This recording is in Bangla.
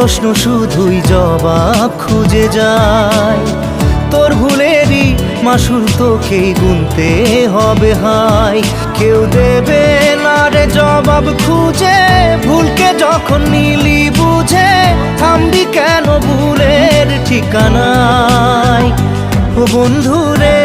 প্রশ্ন শুধুই জবাব খুঁজে যায়। তোর ভুলেরই মাসুল তোকেই গুনতে হবে হাই। কেউ দেবে না রে জবাব খুঁজে, ভুলকে যখন নিলি বুঝে থামবি কেন ভুলের ঠিকানায়। ও বন্ধু রে